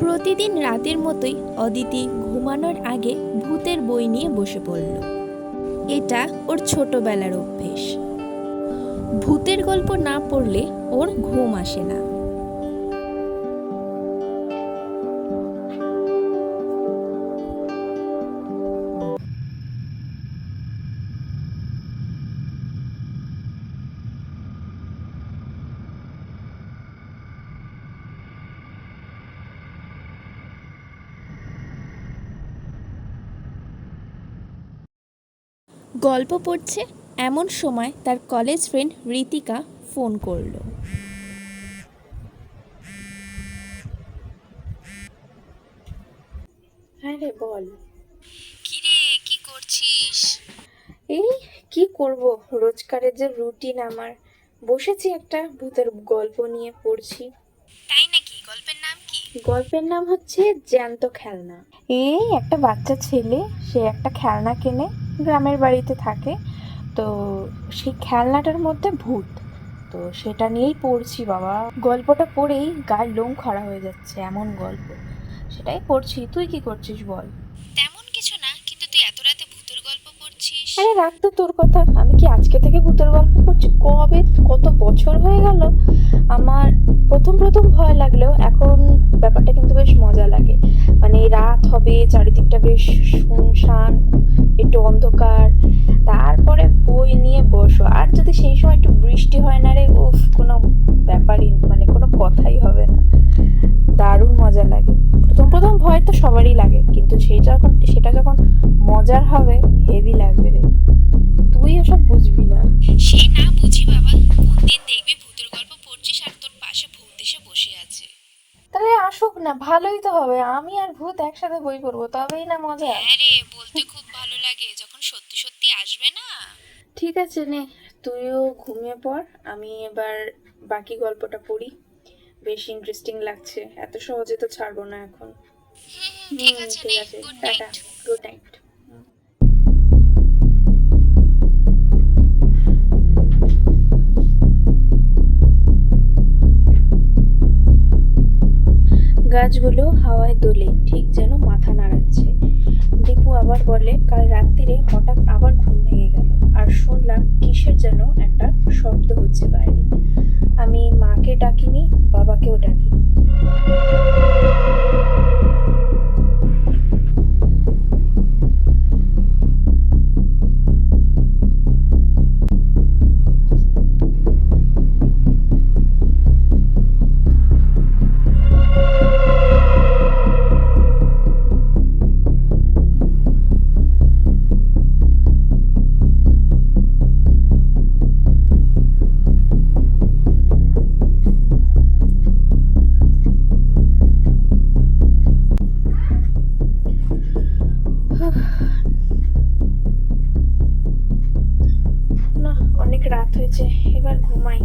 প্রতিদিন রাতের মতোই অদিতি ঘুমানোর আগে ভূতের বই নিয়ে বসে পড়ল। এটা ওর ছোটবেলার অভ্যেস। ভূতের গল্প না পড়লে ওর ঘুম আসে না। গল্প পড়ছে এমন সময় তার কলেজ ফ্রেন্ড ঋতিকা ফোন করলো। হ্যাঁ রে, বল। কিরে, কি করছিস? এই কি করব, রোজকারের যে রুটিন আমার। বসেছি, একটা ভূতের গল্প নিয়ে পড়ছি। তাই নাকি? গল্পের নাম কি? গল্পের নাম হচ্ছে জ্যান্ত খেলনা। এই একটা বাচ্চা ছেলে, সে একটা খেলনা কেনে, গ্রামের বাড়িতে থাকে। তো সেই খেলনাটার মধ্যে ভূত। তো সেটা নিয়েই পড়ছি বাবা। গল্পটা পড়েই গায়ের লোম খাড়া হয়ে যাচ্ছে, এমন গল্প। সেটাই পড়ছি। তুই কি করছিস বল? তেমন কিছু না, কিন্তু তুই এত রাতে ভূতের গল্প পড়ছিস? আরে রাখ তো তোর কথা, আমি কি আজকে থেকে ভূতের গল্প করছি? কবে, কত বছর হয়ে গেল। আমার প্রথম প্রথম ভয় লাগলেও এখন ব্যাপারটা কিন্তু বেশ মজা লাগে। মানে রাত হবে, চারিদিকটা বেশ শুনশান, একটু অন্ধকার, তারপরে বই নিয়ে বসো। আর যদি সেই সময় একটু বৃষ্টি হয় না রে, উফ, কোনো ব্যাপারই, মানে কোনো কথাই হবে না। দারুণ মজা লাগে। প্রথম প্রথম ভয় তো সবারই লাগে, কিন্তু সেটা যখন মজার হবে, হেভি লাগবে রে। তুই এসব বুঝবি না। সে না বুঝি বাবা, কোনদিন দেখবি ভূতের গল্প পড়ছিস আর তোর পাশে ভূত এসে বসে আছে। তাহলে আসুক না, ভালোই তো হবে। আমি আর ভূত একসাথে বই পড়বো, তবেই না মজা। হ্যাঁ রে, বলতে খুব ভালো লাগে যখন সত্যি সত্যি আসবে না। ঠিক আছে, নে, তুইও ঘুমিয়ে পড়। আমি এবার বাকি গল্পটা পড়ি। বেশ ইন্টারেস্টিং লাগছে, এত সহজে তো ছাড়বো না এখন। ঠিক আছে, ঠিক নে, আছে, good tata. Night. Good night. গাছগুলো হাওয়ায় দোলে, ঠিক যেন মাথা নাড়াচ্ছে। দীপু আবার বলে, কাল রাত্রিরে হঠাৎ আবার ঘুম ভেঙে গেল, আর শুনলাম কিসের যেন একটা শব্দ হচ্ছে বাইরে। আমি মাকে ডাকিনি, বাবাকেও ডাকি। না, অনেক রাত হয়েছে, এবার ঘুমাই।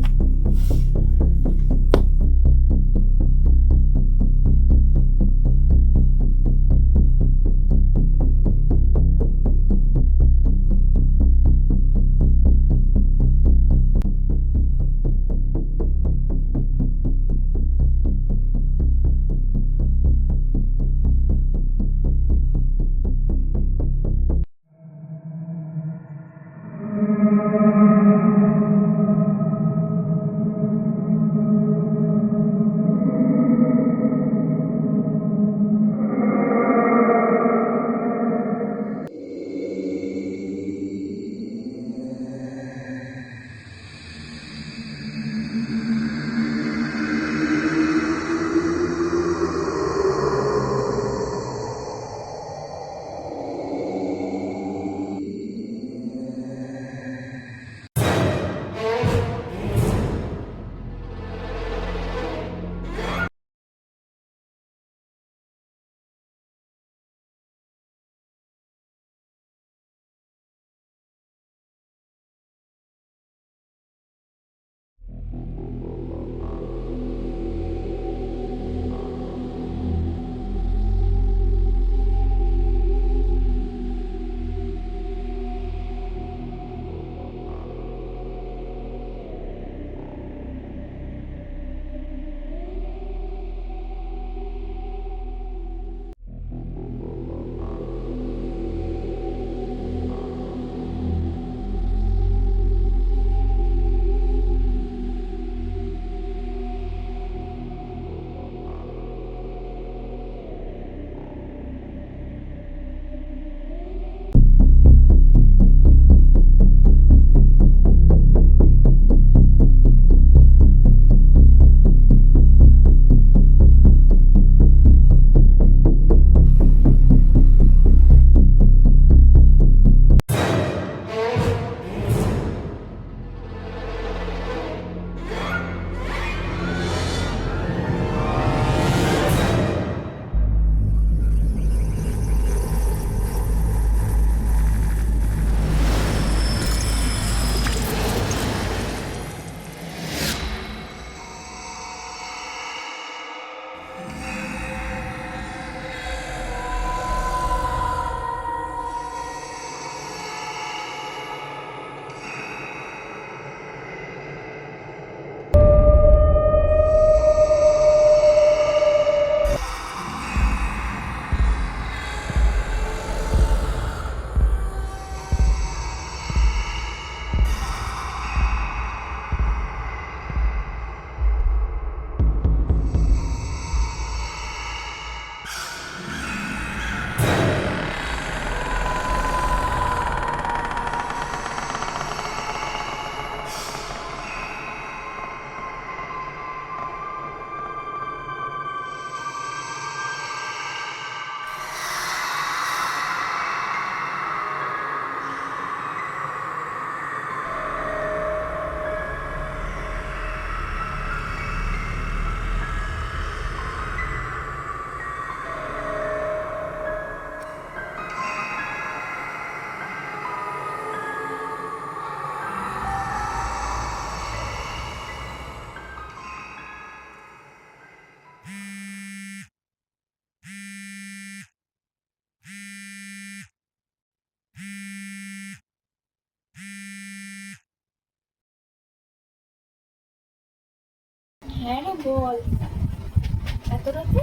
রাতে?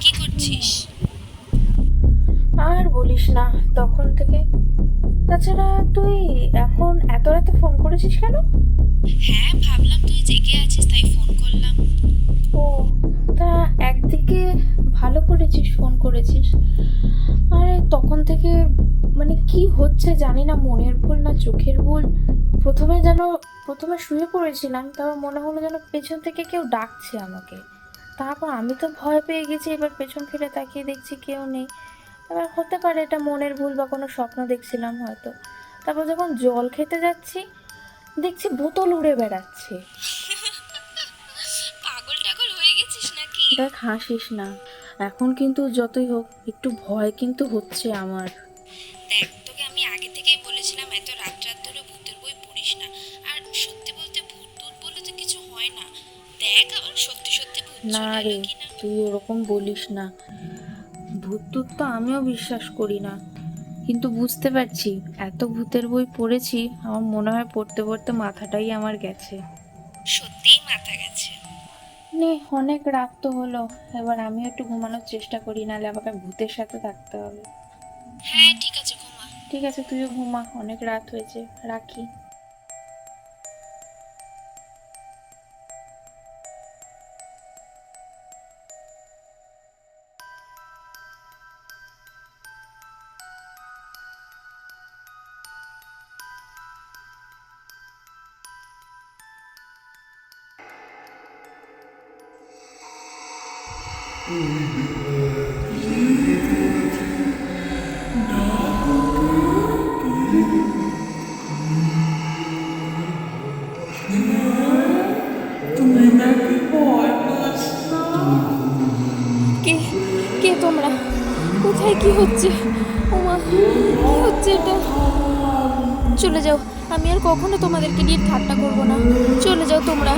কি করছিস? আর বলিস না, তখন থেকে। তাছাড়া তুই এখন এত রাতে ফোন করেছিস কেন? হ্যাঁ, ভাবলাম তুই জেগে আছিস তাই ফোন করলাম। ও, তা একদিকে ভালো করেছিস ফোন করেছিস। আরে তখন থেকে মানে কি হচ্ছে জানি না, মনের ভুল না চোখের ভুল। প্রথমে শুয়ে পড়েছিলাম, তারপর মনে হলো যেন পেছন থেকে কেউ ডাকছে আমাকে। তারপর আমি তো ভয় পেয়ে গেছি, এবার পেছন ফিরে তাকিয়ে দেখছি কেউ নেই। এবার হতে পারে এটা মনের ভুল বা কোনো স্বপ্ন দেখছিলাম হয়তো। তারপর যখন জল খেতে যাচ্ছি, দেখছি বোতল উড়ে বেড়াচ্ছে। পাগল টাগল হয়ে গেছিস নাকি? দেখ, হাসিস না। এখন কিন্তু যতই হোক একটু ভয় কিন্তু হচ্ছে আমার। দেখ, তোকে আমি আগে থেকেই বলেছিলাম এত রাত রাত ধরে ভূতের বই পড়িস না। আর সত্যি বলতে ভূত টুত বলে তো কিছু হয় না। দেখ আবার সত্যি সত্যি ভূত না চলে রে, এলো কিনা। তুই ওরকম বলিস না। ভূত টুত তো আমিও বিশ্বাস করি না, কিন্তু বুঝতে পারছি এত ভূতের বই পড়েছি, আমার মনে হয় পড়তে পড়তে মাথাটাই আমার গেছে। সত্যিই মাথা গেছে। নে, অনেক রাত তো হলো, এবার আমিও একটু ঘুমানোর চেষ্টা করি, নাহলে আমাকে ভূতের সাথে থাকতে হবে। হ্যাঁ ঠিক আছে, ঘুমা। ঠিক আছে, তুইও ঘুমা, অনেক রাত হয়েছে, রাখি। কে কে তোমরা? কোথায় কি হচ্ছে? ওমা, কি হচ্ছে এটা? চলে যাও, আমি আর কখনো তোমাদেরকে নিয়ে ঠাট্টা করবো না। চলে যাও তোমরা।